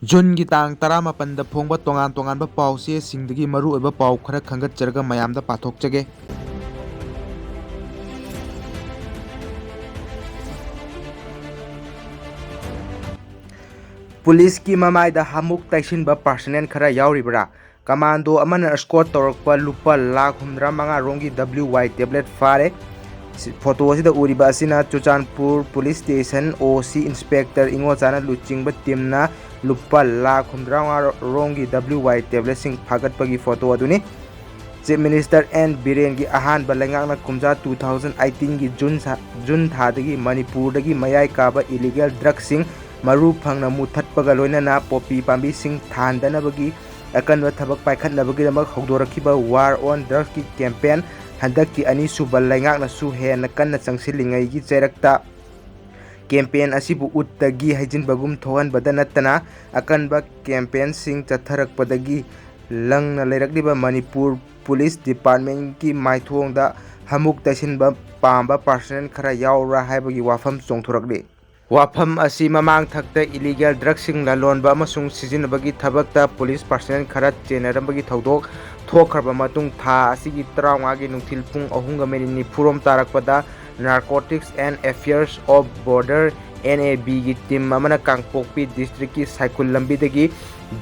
ꯖꯨꯟꯒꯤ ꯇꯥꯡ 18ꯗ ꯐꯣꯡꯕ ꯇꯣꯉꯥꯟꯕ ꯄꯥꯎꯆꯦꯁꯤꯡꯗꯒꯤ ꯃꯔꯨꯑꯣꯏꯕ ꯄꯥꯎ ꯈꯔ ꯈꯟꯒꯠꯆꯔꯒ ꯃꯌꯥꯝꯗ ꯄꯥꯊꯣꯛꯆꯒꯦ꯫ ꯄꯨꯂꯤꯁꯀꯤ ꯃꯃꯥꯏꯗ ꯍꯥꯃꯨꯛ ꯇꯩꯁꯤꯟꯕ ꯄꯥꯔꯁꯣꯅꯦꯜ ꯈꯔ ꯌꯥꯎꯔꯤꯕ꯭ꯔꯥ? ꯀꯃꯥꯟꯗꯣ ꯑꯃꯅ ꯁ꯭ꯀꯣꯠ ꯇꯧꯔꯛꯄ ꯂꯨꯄꯥ ꯂꯥꯈ 75 ꯔꯣꯝꯒꯤ WY ꯇꯦꯕ꯭ꯂꯦꯠ ꯐꯥꯔꯦ꯫ ꯐꯣꯇꯣ ꯑꯁꯤꯗ ꯎꯔꯤꯕ ꯑꯁꯤꯅ Churachandpur police station OC inspector ꯏꯉꯣꯆꯥꯅ ꯂꯨꯆꯤꯡꯕ ꯇꯤꯝꯅ ꯂꯨꯄꯥ ꯂꯥꯈ 75 ꯔꯣꯝꯒꯤ WY ꯇꯦꯕ꯭ꯂꯦꯠꯁꯤꯡ ꯐꯥꯒꯠꯄꯒꯤ ꯐꯣꯇꯣ ꯑꯗꯨꯅꯤ꯫ Chief minister N. ꯕꯤꯔꯦꯟꯒꯤ ꯑꯍꯥꯟꯕ ꯂꯩꯉꯥꯛꯅ ꯀꯨꯝꯖꯥ 2018ꯒꯤ ꯖꯨꯟ ꯊꯥꯗꯒꯤ ꯃꯅꯤꯄꯨꯔꯗꯒꯤ ꯃꯌꯥꯏ ꯀꯥꯕ ꯏꯂꯤꯒꯦꯜ ꯗ꯭ꯔꯒꯁꯤꯡ ꯃꯔꯨ ꯐꯪꯅ ꯃꯨꯠꯊꯠꯄꯒ ꯂꯣꯏꯅꯅ ꯄꯣꯄꯤ ꯄꯥꯝꯕꯤꯁꯤꯡ ꯊꯥꯍꯟꯗꯅꯕꯒꯤ ꯑꯀꯟꯕ ꯊꯕꯛ ꯄꯥꯏꯈꯠꯅꯕꯒꯤꯗꯃꯛ ꯍꯧꯗꯣꯔꯛꯈꯤꯕ ꯋꯥꯔ ꯑꯣꯟ ꯗ꯭ꯔꯒꯁꯀꯤ ꯀꯦꯝꯄꯦꯟ ꯍꯟꯗꯛꯀꯤ ꯑꯅꯤꯁꯨꯕ ꯂꯩꯉꯥꯛꯅꯁꯨ ꯍꯦꯟꯅ ꯀꯟꯅ ꯆꯪꯁꯤꯜꯂꯤꯉꯩꯒꯤ ꯆꯩꯔꯛꯇ ꯀꯦꯝꯄꯦꯟ ꯑꯁꯤꯕꯨ ꯎꯠꯇꯒꯤ ꯍꯩꯖꯤꯟꯕꯒꯨꯝ ꯊꯣꯛꯍꯟꯕꯗ ꯅꯠꯇꯅ ꯑꯀꯟꯕ ꯀꯦꯝꯄꯦꯟꯁꯤꯡ ꯆꯠꯊꯔꯛꯄꯗꯒꯤ ꯂꯪꯅ ꯂꯩꯔꯛꯂꯤꯕ ꯃꯅꯤꯄꯨꯔ ꯄꯨꯂꯤꯁ ꯗꯤꯄꯥꯔꯠꯃꯦꯟꯠꯀꯤ ꯃꯥꯏꯊꯣꯡꯗ ꯍꯥꯃꯨꯛ ꯇꯩꯁꯤꯟꯕ ꯄꯥꯝꯕ ꯄꯥꯔꯁꯣꯅꯦꯜ ꯈꯔ ꯌꯥꯎꯕ꯭ꯔꯥ ꯍꯥꯏꯕꯒꯤ ꯋꯥꯐꯝ ꯆꯣꯡꯊꯣꯔꯛꯂꯤ꯫ ꯋꯥꯐꯝ ꯑꯁꯤ ꯃꯃꯥꯡꯊꯛꯇ ꯏꯂꯤꯒꯦꯜ ꯗ꯭ꯔꯒꯁꯤꯡ ꯂꯂꯣꯟꯕ ꯑꯃꯁꯨꯡ ꯁꯤꯖꯤꯟꯅꯕꯒꯤ ꯊꯕꯛꯇ ꯄꯨꯂꯤꯁ ꯄꯥꯔꯁꯣꯅꯦꯜ ꯈꯔ ꯆꯦꯟꯅꯔꯝꯕꯒꯤ ꯊꯧꯗꯣꯛ ꯊꯣꯛꯈ꯭ꯔꯕ ꯃꯇꯨꯡ ꯊꯥ ꯑꯁꯤꯒꯤ 35ꯒꯤ ꯅꯨꯡꯊꯤꯜ ꯄꯨꯡ 3:40 ꯇꯥꯔꯛꯄꯗ narcotics and affairs of border NABꯒꯤ ꯇꯤꯝ ꯑꯃꯅ ꯀꯥꯡꯄꯣꯛꯄꯤ ꯗꯤꯁꯇ꯭ꯔꯤꯛꯀꯤ ꯁꯥꯏꯈꯨꯜ ꯂꯝꯕꯤꯗꯒꯤ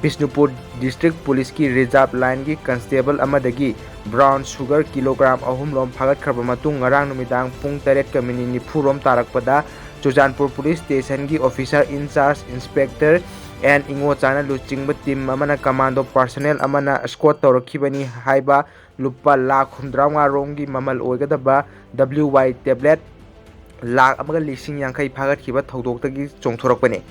ꯕꯤꯁꯅꯨꯄꯨꯔ ꯗꯤꯁꯇ꯭ꯔꯤꯛ ꯄꯨꯂꯤꯁꯀꯤ ꯔꯤꯖꯥꯔꯚ ꯂꯥꯏꯟꯒꯤ ꯀꯟꯁꯇꯦꯕꯜ ꯑꯃꯗꯒꯤ ꯕ꯭ꯔꯥꯎꯟ ꯁꯨꯒꯔ ꯀꯤꯂꯣꯒ꯭ꯔꯥꯝ 3 ꯐꯥꯒꯠꯈ꯭ꯔꯕ ꯃꯇꯨꯡ ꯉꯔꯥꯡ ꯅꯨꯃꯤꯗꯥꯡ ꯄꯨꯡ 8:40 ꯇꯥꯔꯛꯄꯗ ꯆꯨꯔꯆꯥꯟꯄꯨꯔ ꯄꯨꯂꯤꯁ ꯁ꯭ꯇꯦꯁꯟꯒꯤ ꯑꯣꯐꯤꯁꯥꯔ ꯏꯟꯆꯥꯔꯖ ꯏꯟꯁꯄꯦꯛꯇꯔ N. ꯏꯉꯣꯆꯥꯅ ꯂꯨꯆꯤꯡꯕ ꯇꯤꯝ ꯑꯃꯅ ꯀꯃꯥꯟꯗꯣ ꯄꯥꯔꯁꯣꯅꯦꯜ ꯑꯃꯅ ꯁ꯭ꯀꯣꯠ ꯇꯧꯔꯛꯈꯤꯕꯅꯤ ꯍꯥꯏꯕ ꯂꯨꯄꯥ ꯂꯥꯈ 75 ꯔꯣꯝꯒꯤ ꯃꯃꯜ ꯑꯣꯏꯒꯗꯕ WY ꯇꯦꯕ꯭ꯂꯦꯠ ꯂꯥꯈ 1,50,000 ꯐꯥꯒꯠꯈꯤꯕ ꯊꯧꯗꯣꯛꯇꯒꯤ ꯆꯣꯡꯊꯣꯔꯛꯄꯅꯤ꯫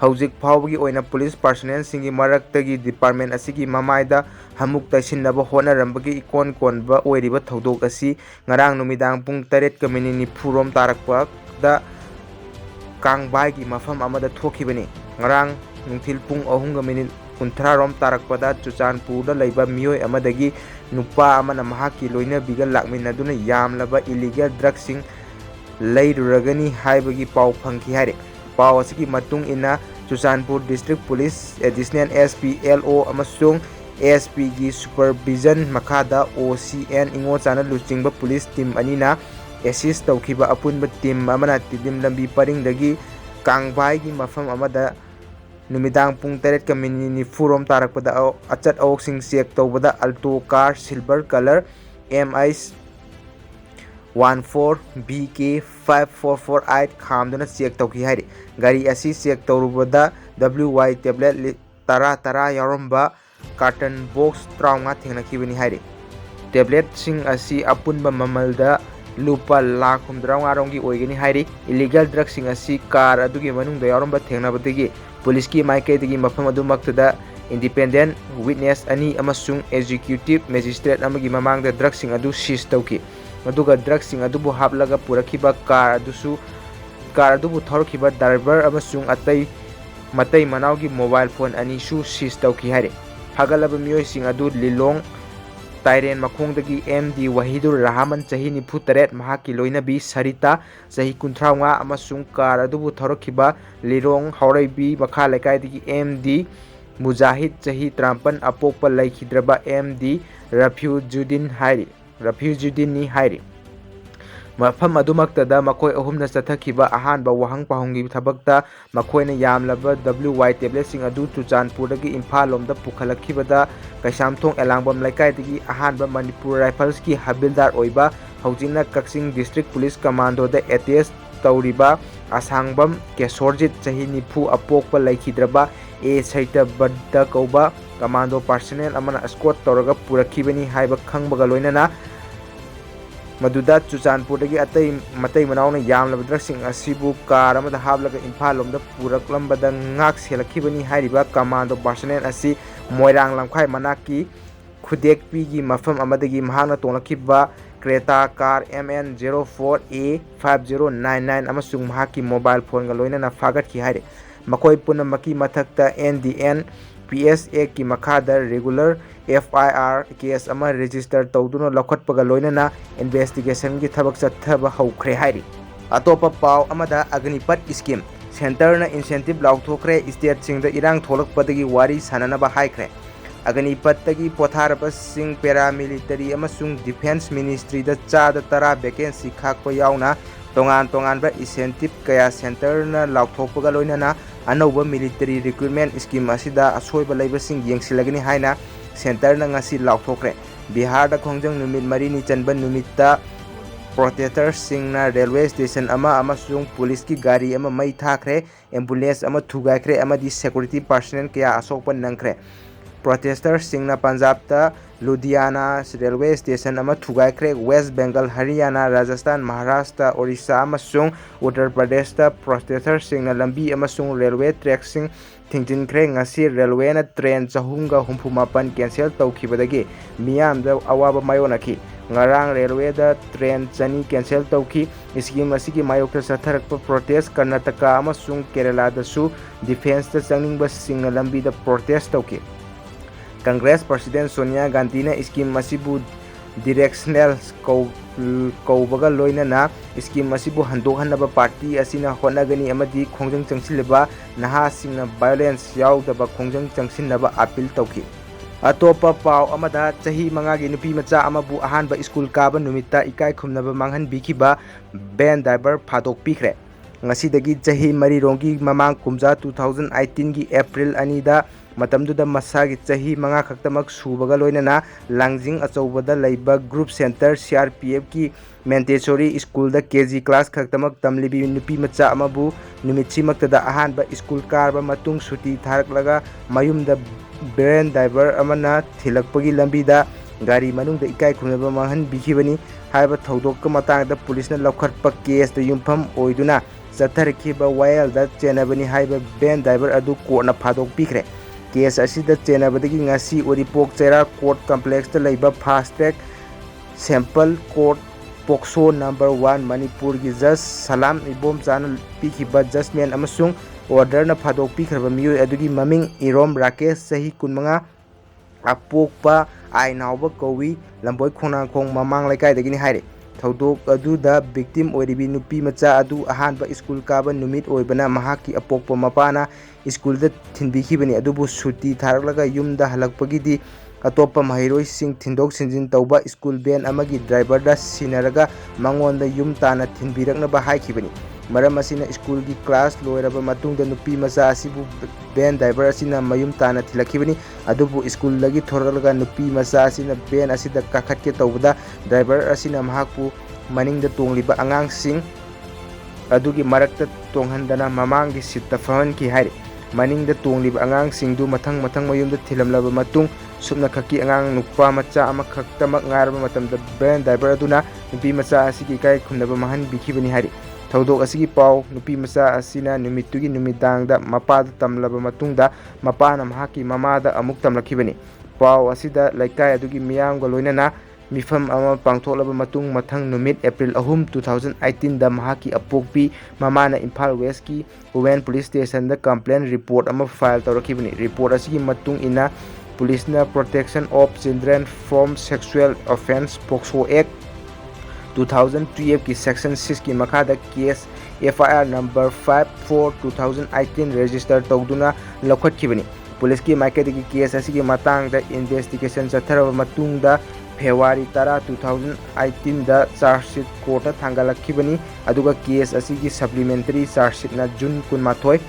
ꯍꯧꯖꯤꯛ ꯐꯥꯎꯕꯒꯤ ꯑꯣꯏꯅ ꯄꯨꯂꯤꯁ ꯄꯥꯔꯁꯣꯅꯦꯜꯁꯤꯡꯒꯤ ꯃꯔꯛꯇꯒꯤ ꯗꯤꯄꯥꯔꯠꯃꯦꯟꯠ ꯑꯁꯤꯒꯤ ꯃꯃꯥꯏꯗ ꯍꯥꯃꯨꯛ ꯇꯩꯁꯤꯟꯅꯕ ꯍꯣꯠꯅꯔꯝꯕꯒꯤ ꯏꯀꯣꯟ ꯀꯣꯟꯕ ꯑꯣꯏꯔꯤꯕ ꯊꯧꯗꯣꯛ ꯑꯁꯤ ꯉꯔꯥꯡ ꯅꯨꯃꯤꯗꯥꯡ ꯄꯨꯡ 8:40 ꯇꯥꯔꯛꯄꯗ ꯀꯥꯡꯕꯥꯏꯒꯤ ꯃꯐꯝ ꯑꯃꯗ ꯊꯣꯛꯈꯤꯕꯅꯤ꯫ ꯉꯔꯥꯡ ꯅꯨꯡꯊꯤꯜ ꯄꯨꯡ 3:30 ꯇꯥꯔꯛꯄꯗ ꯆꯨꯔꯆꯥꯟꯄꯨꯔꯗ ꯂꯩꯕ ꯃꯤꯑꯣꯏ ꯑꯃꯗꯒꯤ ꯅꯨꯄꯥ ꯑꯃꯅ ꯃꯍꯥꯛꯀꯤ ꯂꯣꯏꯅꯕꯤꯒ ꯂꯥꯛꯃꯤꯟꯅꯗꯨꯅ ꯌꯥꯝꯂꯕ ꯏꯂꯤꯒꯦꯜ ꯗ꯭ꯔꯒꯁꯤꯡ ꯂꯩꯔꯨꯔꯒꯅꯤ ꯍꯥꯏꯕꯒꯤ ꯄꯥꯎ ꯐꯪꯈꯤ ꯍꯥꯏꯔꯤ꯫ ꯄꯥꯎ ꯑꯁꯤꯒꯤ ꯃꯇꯨꯡ ꯏꯟꯅ Churachandpur district police additional SP LO ꯑꯃꯁꯨꯡ ASPꯒꯤ ꯁꯨꯄꯔꯚꯤꯖꯟ ꯃꯈꯥꯗ OC N. ꯏꯉꯣꯆꯥꯅ ꯂꯨꯆꯤꯡꯕ ꯄꯨꯂꯤꯁ ꯇꯤꯝ ꯑꯅꯤꯅ ꯑꯦꯁꯤꯁ ꯇꯧꯈꯤꯕ ꯑꯄꯨꯟꯕ ꯇꯤꯝ ꯑꯃꯅ ꯇꯤꯗꯤꯝ ꯂꯝꯕꯤ ꯄꯔꯤꯡꯗꯒꯤ ꯀꯥꯡꯕꯥꯏꯒꯤ ꯃꯐꯝ ꯑꯃꯗ ꯅꯨꯃꯤꯗꯥꯡ ꯄꯨꯡ 8:40 ꯇꯥꯔꯛꯄꯗ ꯑꯆꯠ ꯑꯋꯣꯛꯁꯤꯡ ꯆꯦꯛ ꯇꯧꯕꯗ Alto car silver colour MH 14 VK 5448 ꯈꯥꯝꯗꯨꯅ ꯆꯦꯛ ꯇꯧꯈꯤ ꯍꯥꯏꯔꯤ꯫ ꯒꯥꯔꯤ ꯑꯁꯤ ꯆꯦꯛ ꯇꯧꯔꯨꯕꯗ WY ꯇꯦꯕ꯭ꯂꯦꯠ 10 ꯌꯥꯎꯔꯝꯕ ꯀꯥꯔꯇꯟ ꯕꯣꯛꯁ 35 ꯊꯦꯡꯅꯈꯤꯕꯅꯤ ꯍꯥꯏꯔꯤ꯫ ꯇꯦꯕ꯭ꯂꯦꯠꯁꯤꯡ ꯑꯁꯤ ꯑꯄꯨꯟꯕ ꯃꯃꯜꯗ ꯂꯨꯄꯥ ꯂꯥꯈ 75 ꯔꯣꯝꯒꯤ ꯑꯣꯏꯒꯅꯤ ꯍꯥꯏꯔꯤ꯫ ꯏꯂꯤꯒꯦꯜ ꯗ꯭ꯔꯒꯁꯤꯡ ꯑꯁꯤ ꯀꯥꯔ ꯑꯗꯨꯒꯤ ꯃꯅꯨꯡꯗ ꯌꯥꯎꯔꯝꯕ ꯊꯦꯡꯅꯕꯗꯒꯤ ꯄꯨꯂꯤꯁꯀꯤ ꯃꯥꯏꯀꯩꯗꯒꯤ ꯃꯐꯝ ꯑꯗꯨꯃꯛꯇꯗ ꯏꯟꯗꯤꯄꯦꯟꯗꯦꯟꯠ ꯋꯤꯠꯅꯦꯁ 2 ꯑꯃꯁꯨꯡ ꯑꯦꯛꯖꯤꯀ꯭ꯌꯨꯇꯤꯚ ꯃꯦꯖꯤꯁꯇ꯭ꯔꯦꯠ ꯑꯃꯒꯤ ꯃꯃꯥꯡꯗ ꯗ꯭ꯔꯒꯁꯤꯡ ꯑꯗꯨ ꯁꯤꯖ ꯇꯧꯈꯤ꯫ ꯑꯗꯨꯒ ꯗ꯭ꯔꯒꯁꯤꯡ ꯑꯗꯨꯕꯨ ꯍꯥꯞꯂꯒ ꯄꯨꯔꯛꯈꯤꯕ ꯀꯥꯔ ꯑꯗꯨꯕꯨ ꯊꯧꯔꯛꯈꯤꯕ ꯗ꯭ꯔꯥꯏꯚꯔ ꯑꯃꯁꯨꯡ ꯃꯇꯩ ꯃꯅꯥꯎꯒꯤ ꯃꯣꯕꯥꯏꯜ ꯐꯣꯟ 2ꯁꯨ ꯁꯤꯖ ꯇꯧꯈꯤ ꯍꯥꯏꯔꯤ꯫ ꯐꯥꯒꯠꯂꯕ ꯃꯤꯑꯣꯏꯁꯤꯡ ꯑꯗꯨ ꯂꯤꯂꯣꯡ ꯇꯥꯏꯔꯦꯟ ꯃꯈꯣꯡꯗꯒꯤ MD ꯋꯥꯍꯤꯗꯨꯔ ꯔꯍꯃꯟ ꯆꯍꯤ 43, ꯃꯍꯥꯛꯀꯤ ꯂꯣꯏꯅꯕꯤ ꯁꯔꯤꯇꯥ ꯆꯍꯤ 35 ꯑꯃꯁꯨꯡ ꯀꯥꯔ ꯑꯗꯨꯕꯨ ꯊꯧꯔꯛꯈꯤꯕ ꯂꯤꯂꯣꯡ ꯍꯥꯎꯔꯩꯕꯤ ꯃꯈꯥ ꯂꯩꯀꯥꯏꯗꯒꯤ MD ꯃꯨꯖꯥꯍꯤꯗ ꯆꯍꯤ 53, ꯑꯄꯣꯛꯄ ꯂꯩꯈꯤꯗ꯭ꯔꯕ MD ꯔꯐ꯭ꯌꯨꯖꯨꯗꯤꯟꯅꯤ ꯍꯥꯏꯔꯤ꯫ ꯃꯐꯝ ꯑꯗꯨꯃꯛꯇꯗ ꯃꯈꯣꯏ ꯑꯍꯨꯝꯅ ꯆꯠꯊꯈꯤꯕ ꯑꯍꯥꯟꯕ ꯋꯥꯍꯪ ꯄꯥꯎꯍꯪꯒꯤ ꯊꯕꯛꯇ ꯃꯈꯣꯏꯅ ꯌꯥꯝꯂꯕ WY ꯇꯦꯕ꯭ꯂꯦꯠꯁꯤꯡ ꯑꯗꯨ ꯆꯨꯔꯆꯥꯟꯄꯨꯔꯗꯒꯤ ꯏꯝꯐꯥꯜ ꯂꯣꯝꯗ ꯄꯨꯈꯠꯂꯛꯈꯤꯕꯗ ꯀꯩꯁꯥꯝꯊꯣꯡ ꯑꯦꯂꯥꯡꯕꯝ ꯂꯩꯀꯥꯏꯗꯒꯤ ꯑꯍꯥꯟꯕ ꯃꯅꯤꯄꯨꯔ ꯔꯥꯏꯐꯜꯁꯀꯤ ꯍꯕꯤꯜꯗꯥꯔ ꯑꯣꯏꯕ ꯍꯧꯖꯤꯛꯅ ꯀꯛꯆꯤꯡ ꯗꯤꯁꯇ꯭ꯔꯤꯛ ꯄꯨꯂꯤꯁ ꯀꯃꯥꯟꯗꯣꯗ ꯑꯦꯇꯦꯆ ꯇꯧꯔꯤꯕ ꯑꯁꯥꯡꯕꯝ ꯀꯦꯁꯣꯔꯖꯤꯠ ꯆꯍꯤ 40, ꯑꯄꯣꯛꯄ ꯂꯩꯈꯤꯗ꯭ꯔꯕ A. ꯁꯩꯇꯕꯔꯙ ꯀꯧꯕ ꯀꯃꯥꯟꯗꯣ ꯄꯥꯔꯁꯣꯅꯦꯜ ꯑꯃꯅ ꯁ꯭ꯀꯣꯠ ꯇꯧꯔꯒ ꯄꯨꯔꯛꯈꯤꯕꯅꯤ ꯍꯥꯏꯕ ꯈꯪꯕꯒ ꯂꯣꯏꯅꯅ ꯃꯗꯨꯗ ꯆꯨꯔꯆꯥꯟꯄꯨꯔꯗꯒꯤ ꯃꯇꯩ ꯃꯅꯥꯎꯅ ꯌꯥꯝꯂꯕ ꯗ꯭ꯔꯒꯁꯤꯡ ꯑꯁꯤꯕꯨ ꯀꯥꯔ ꯑꯃꯗ ꯍꯥꯞꯂꯒ ꯏꯝꯐꯥꯜ ꯂꯣꯝꯗ ꯄꯨꯔꯛꯂꯝꯕꯗ ꯉꯥꯛ ꯁꯦꯜꯂꯛꯈꯤꯕꯅꯤ ꯍꯥꯏꯔꯤꯕ ꯀꯃꯥꯟꯗꯣ ꯄꯥꯔꯁꯣꯅꯦꯜ ꯑꯁꯤ ꯃꯣꯏꯔꯥꯡ ꯂꯝꯈꯥꯏ ꯃꯅꯥꯛꯀꯤ ꯈꯨꯗꯦꯛꯄꯤꯒꯤ ꯃꯐꯝ ꯑꯃꯗꯒꯤ ꯃꯍꯥꯛꯅ ꯇꯣꯡꯂꯛꯈꯤꯕ ꯀ꯭ꯔꯦꯇꯥ ꯀꯥꯔ MN 04A 5099 ꯑꯃꯁꯨꯡ ꯃꯍꯥꯛꯀꯤ ꯃꯣꯕꯥꯏꯜ ꯐꯣꯟꯒ ꯂꯣꯏꯅꯅ ꯐꯥꯒꯠꯈꯤ ꯍꯥꯏꯔꯤ꯫ ꯃꯈꯣꯏ ꯄꯨꯝꯅꯃꯛꯀꯤ ꯃꯊꯛꯇ NDN-PS ꯑꯦꯛꯀꯤ ꯃꯈꯥꯗ ꯔꯤꯒꯨꯂꯔ FIR ꯀꯦꯁ ꯑꯃ ꯔꯦꯖꯤꯁꯇꯔ ꯇꯧꯗꯨꯅ ꯂꯧꯈꯠꯄꯒ ꯂꯣꯏꯅꯅ ꯏꯟꯚꯦꯁꯇꯤꯒꯦꯁꯟꯒꯤ ꯊꯕꯛ ꯆꯠꯊꯕ ꯍꯧꯈ꯭ꯔꯦ ꯍꯥꯏꯔꯤ꯫ ꯑꯇꯣꯞꯄ ꯄꯥꯎ ꯑꯃꯗ ꯑꯒꯅꯤꯄꯊ ꯁ꯭ꯀꯤꯝ सेंटरना इंसेंटिव लाउथोखरे स्टेटसिंगदा इरांग थोलकपदगी वारी साननबा हाइखरे अगनीपत्तगी पोथारबसिंग पैरामिलिटरी अमसुंग डिफेंस मिनिस्ट्रीदा चादा तरा वैकेंसी खाकपा यावना तोंगान तोंगानबा इंसेंटिव कया सेंटरना लाउथोकपगा लोइनना अनौबा मिलिटरी रिक्रूटमेंट स्कीम असिदा असोयबा लैबसिंग येंगसिलगनी हाइना सेंटरना ngasi लाउथोखरे बिहारदा खोंजंग नुमित मरीनी चनबा नुमितता प्रोटेस्टर्ससिंगना रेलवे स्टेशन अमसुंग पुलिस की गाड़ी मई थाखरे एम्बुलेंस थुगाइखरे अमदी सिक्योरिटी पर्सनल कया असोकपा नंखरे प्रोटेस्टर्ससिंगना पंजाबता लुधियाना रेलवे स्टेशन थुगाइखरे वेस्ट बेंगल हरियाणा राजस्थान महाराष्ट्र ओडिशा उत्तर प्रदेश प्रोटेस्टर्ससिंगना लंबी रेलवे ट्रैकसिंग थिंजिनखरे ngasi रेलवे ट्रेन 454 कैंसल तौखिबदगी मियामदा अवाबा मायोनखी ngarang रेलवे ट्रेन चनी कैंसल तौखी स्कीम असिगी मायोक्ता सथरकपा प्रोटेस्ट कर्नाटका अमसुंग केरला दसु डिफेंस चंगनिंगबसिंगना लंबीदा प्रोटेस्ट तौखी कांग्रेस प्रेसिडेंट सोनिया गांधी ने स्कीम असिबु डायरेक्शनल कौबगा लोइनना स्कीम असिबु हंदोहनबा पार्टी असिना होनगनी अमदी खोंजंग चंगसिलबा नहासिंगना वायलेंस यावदबा खोंजंग चंगसिनबा अपील तौखी अतोपा पाव अमदा chahi 5 gi nupi macha amabu ahanba school kaba numita ikai khumnaba manghan bikiba ben driver phadok pikre ngasidagi chahi 3 rongi mamang kumja 2018 gi April 2 da matamduda masagi chahi 5 khaktamak subaga loinana langjing achobada leiba group center CRPF ki Mandatory school da KG class khaktamak tamlibi nupi macha amabu numitchimakta ahanba school karba matung suti tharaklaga mayumda van driver अमना थिलकपगी लंबीदा गाड़ी मनुंगदा इकाई खुनबा मांहन बिखिबनी हाइबा थौदोक मतांगदा पुलिसना लौखटपा केसदा युमफम ओइदुना चथरखिबा वायलदा चेनबनी हाइबा van driver अदु कोर्टना फादोक पिखरे case असिदा चेनबदगी ngasi ओरिपोक चेरा कोर्ट कॉम्प्लेक्स दा लैबा fast track sample court POCSO number 1 Manipur की जज सलाम इबोम चान पिखिबा जजमेंट अमसुंग ऑर्डर न फादोक पिखरबा मियोय अदुगी ममिंग इरोम राकेश सही 15 अपोकपा आइनावबा कौवी लंबोय खोनाखोंग ममांग लैकाइदगिनी हाइरे थौदोक अदुदा विक्टिम ओइरिबी नुपी मचा अदु अहानबा स्कूल काबा नुमित ओइबना महाकी अपोकपा मपाना स्कूल द थिनबिखिबनी अदुबु सुटी थारकलगा युमदा हलकपगिदी अतोपा महिरोई सिंह थिंदोक सिंजिन तौबा स्कूल बेन अमगी ड्राइवर दा सिनरगा मंगोंदा युम ताना थिनबिरकनबा हाइखिबनी मरम असिना स्कूल की क्लास लोयरबा मतुंगदा नुपी मचा असिबु बेन ड्राइवर असिना मयुम ताना थिलखिबनी अदुबु स्कूल लगी थोरलगा नुपी मचा असिना बेन असिदा काखटके तौबदा ड्राइवर असिना महाकु मनिंगदा तोंगलिबा अंगांग सिंह अदुगी मरकता तोंगहंदना ममांगी सित्ता फहन की हाइरे मनिंगदा तोंगलिबा अंगांग सिंहदु मथंग मथंग मयुमदा थिलमलबा मतुंग सुमना खकी अंगांग नुपा मचा अमा खक्तमक ngarba matamda बेन ड्राइवर अदुना नुपी मचा असिगी kai खुनबा महन बिखिबनी हाइरे थौदोक असिगी पाव नुपी मचा असिना नुमितुगी नुमिदांगदा मपादा तमलबा मतुंगदा मपाना महाकी ममादा अमुक तमलखिबनी पाव असिदा लैकाय अदुगी मियांगगा लोइनना मिफम अमा पांगथोलबा मतुंग मथंग नुमित April 3 2018 दा महाकी अपोकपी ममाना इम्फाल वेस्ट की वुमेन पुलिस स्टेशन दा कंप्लेंट रिपोर्ट अमा फाइल तौरखिबनी रिपोर्ट असिगी मतुंग इना पुलिसना protection of children from sexual offence POCSO act 2012 की सेक्शन 6 की मखादा केस FIR नंबर 54 2018 रजिस्टर तौदुना लौखटखिबनी पुलिस की माइकेदगी केस असिगी मतांगदा इन्वेस्टिगेशन चथरबा मतुंगदा फेब्रुवारी 10 2018 दा चार्जशीट कोर्ट थांगलखिबनी अदुगा केस असिगी सप्लीमेंटरी चार्जशीट ना जून 18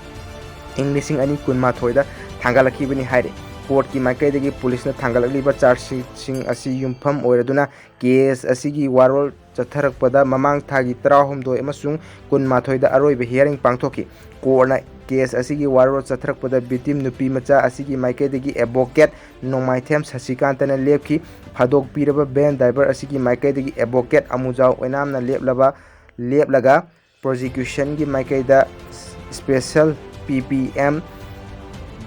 इंग्लिशिंग अनि 18 दा थांगलखिबनी हाइरे कोर्ट की माइकेदगी पुलिस थांगलखिबा चार्जशीट सिंग असी युमफम ओइरदुना केस असिगी वारोल चथरकपदा ममांग थागी 19 अमसुंग 18 दा अरोइबा हियरिंग पांगथोकी कोर्टना केस असिगी वारोल चथरकपदा बिटिम नुपी मचा असिगी माइकेदगी एडवोकेट नोंमाइथेम शशिकांतना लेपखी फादोक पीरबा बेन ड्राइवर असिगी माइकेदगी एडवोकेट अमुजाव ओइनामना लेपलगा प्रोसिक्यूशन की माइकेदा स्पेशल PPM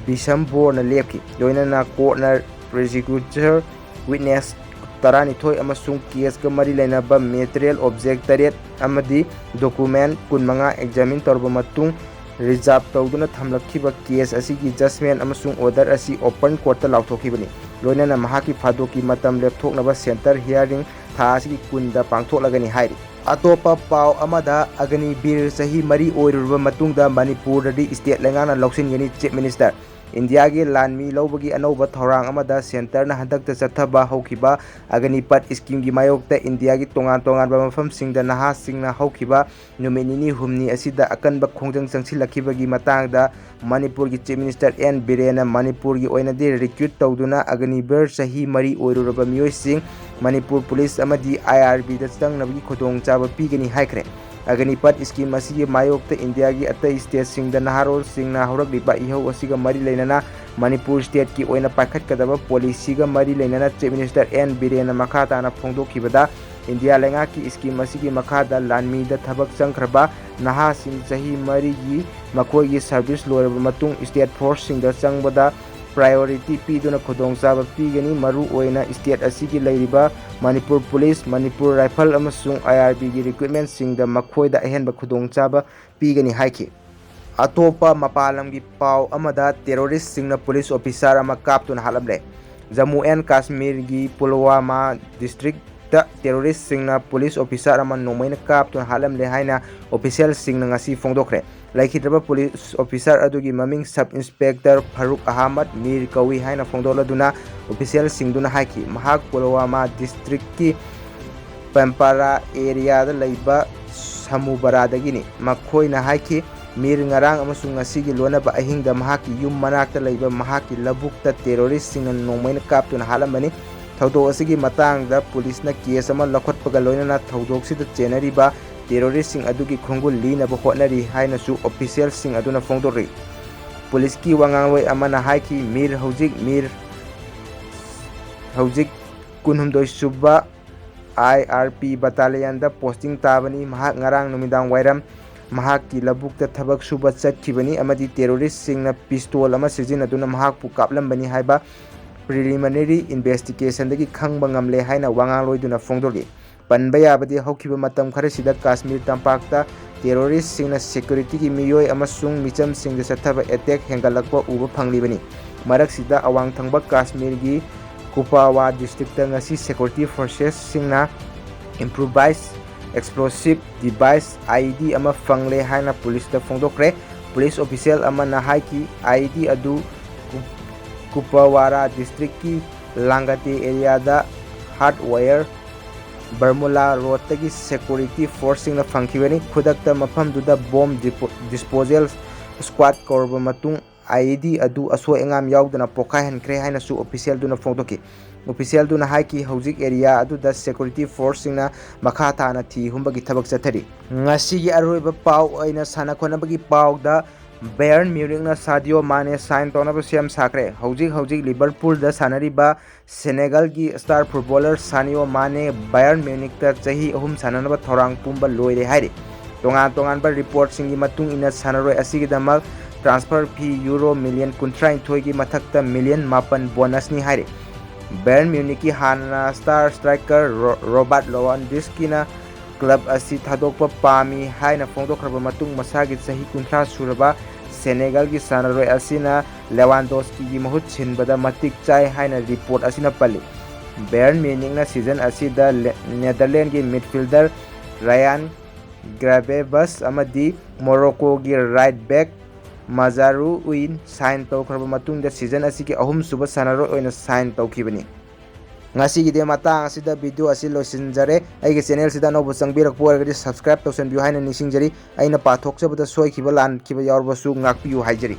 बिशमबोरना लेपखी लोइनना कोर्टना प्रोसिक्यूटर विटनेस 12 अमसुंग केस का मरी लेनबा मेटेरियल ऑब्जेक्ट 3 अमदी डॉक्यूमेंट 15 एग्जामिन तौरबा मतुंग रिजर्व तौदुना थमलखिबा केस असिगी जजमेंट अमसुंग ऑर्डर असी ओपन कोर्ट लाउथोखिबनी लोइनना महाकी फादोकी मतम लेपथोकनबा सेंटर हियरिंग था असिगी कुंदा पांगथोकलगनी हाइरी अतोपा पाव अमदा अगनिबीर चाही मरी ओइरुरबा मतुंगदा मणिपुरदि स्टेट लेंगाना लोक्सिनगनी चीफ मिनिस्टर इंडिया की लानमी लौबगी अनौब थौरांग अमदा सेंटरना हंदकता चथबा हौखिबा अग्निपथ स्कीम की मायोक्ता इंडिया की तोंगान तोंगानबा मफमसिंगदा नहासिंगना हौखिबा नुमित निनी हुमनी असिदा अकनबा खोंजंग चंगसिलखिबगी मतांगदा मणिपुर की chief minister N Biren Manipur की ओइनदि रिक्रूट तौदुना अग्निबीर चाही मरी ओइरुरबा मियोइसिंग मणिपुर पुलिस अमदी IRB दा चंगनबगी खुदोंगचाबा पीगनी हाइख्रे अग्निपथ स्कीम असिगी मायोक्ता इंडिया की अतई स्टेट सिंगदा नहारोल सिंगना हौरकलिबा इहौ असिगा मरी लेनना मणिपुर स्टेट की ओइना पाखटकदबा पॉलिसीगा मरी लेनना चीफ मिनिस्टर एन बिरेन मखाताना फोंदोखिबदा इंडिया लेंगा की स्कीम असिगी मखादा लानमीदा थबक चंखरबा नहासिंग चाही मरीगी मखोइगी सर्विस लोरबा मतुंग स्टेट फोर्स सिंगदा चंगबदा प्रायोरिटी पीदुना खुदोंगचाबा पीगनी मरु ओइना स्टेट असिगी लैरिबा मणिपुर पुलिस मणिपुर राइफल अमसुंग IRB की रिक्रूटमेंट सिंगदा मखोइदा अहेनबा खुदोंगचाबा पीगनी हाइखि अतोपा मपालम की पाव अमदा टेरोरिस्ट सिंगना पुलिस ऑफिसर अमा कापतुना हालमले जम्मू एंड कश्मीर की पुलवामा डिस्ट्रिक्ट टेरोरिस्ट सिंगना पुलिस ऑफिसर अमा नोमैना कापतुना हालमले हाइना ऑफिशियल सिंगना ngasi फोंदोखरे लाइखिद्रबा police officer अदुगी ममिंग sub inspector Farooq Ahmad Mir कवी हाइना फोंदोलदुना ऑफिशियल सिंगदुना हाइखि महाक पुलवामा डिस्ट्रिक्ट की पेम्पारा एरिया दा लैबा समूबरादगिनी मखोइना हाइखि Mir ngarang amasung ngasigi lonaba ahingda mahaki yum manakta laiba mahaki labukta terrorist singna nongmaina kaptuna halambani thaudo asigi matangda police na case ama lakhotpaga loinana thaudok sida chenariba terrorist sing adugi khongul linaba hotnari haina su official sing aduna phongdori police ki wangangloi amana haiki mir hojik kunhumdoi suba IRP battalion da posting tabani mahak ngarang numidang wairam mahaki labukta thabak suba chatkibani amadi terrorist singna pistol ama sizinaduna mahakpu kaplambani haiba preliminary investigation dagi khangba ngamle haina wangangloi phongdori panba yabadi haukiba matam khare sida Kashmir tampakta terrorist singna security ki miyoi amasung micham singda sathaba attack hengalakpa uba phanglibani marak sida awang thangba Kashmir gi Kupawa district ta ngasi security forces singna improvised explosive device IED ama fangle haina police da phongdokre police official ama na haiki IED adu Kupawara district ki Langate area da hardware Barmula road tagi security forcing na phangkhibani khudakta mafam duda bomb disposal squad korba matung IED adu aso engam yaudana pokai hankre haina su official duna phongdoki official duna haiki hojik area adu da security forcing na makha thana thi humbagi thabak chathari ngasi gi aroiba paw oina sana khonabagi paw da Bayern Munich na Sadio Mane sign tonaba siam sakre hojik Liverpool da sanariba Senegal ki star footballer Sadio Mane Bayern Munich ta chahi ahum sananaba thorang pumba loire hairi tongan ba report singi matung ina sanaroi asigi damal transfer fee euro million kuntra thoi gi mathakta million mapan bonus ni hairi Bayern Munich ki hana star striker Robert Lewandowski na club asi thadokpa pami haina phongdokhraba matung masagi chahi kuntra suraba Senegal ki sanaroi asina Lewandowski gi mahut chinbada matik chai haina report asina pali Bayern Munich na season asida Netherlands ki midfielder Ryan Gravenberch amadi Morocco ki right back Maru win sign tawkhraba matung da season asiki ahum suba sanaroi oina sign tawkhibani ngasi gi de matang asida video asi losinjare aigi channel sida no busangbirak poragadi subscribe tawsan view haina nisingjari aina pathokchabada soi khiba lan khiba yaurbasu ngakpiu haijari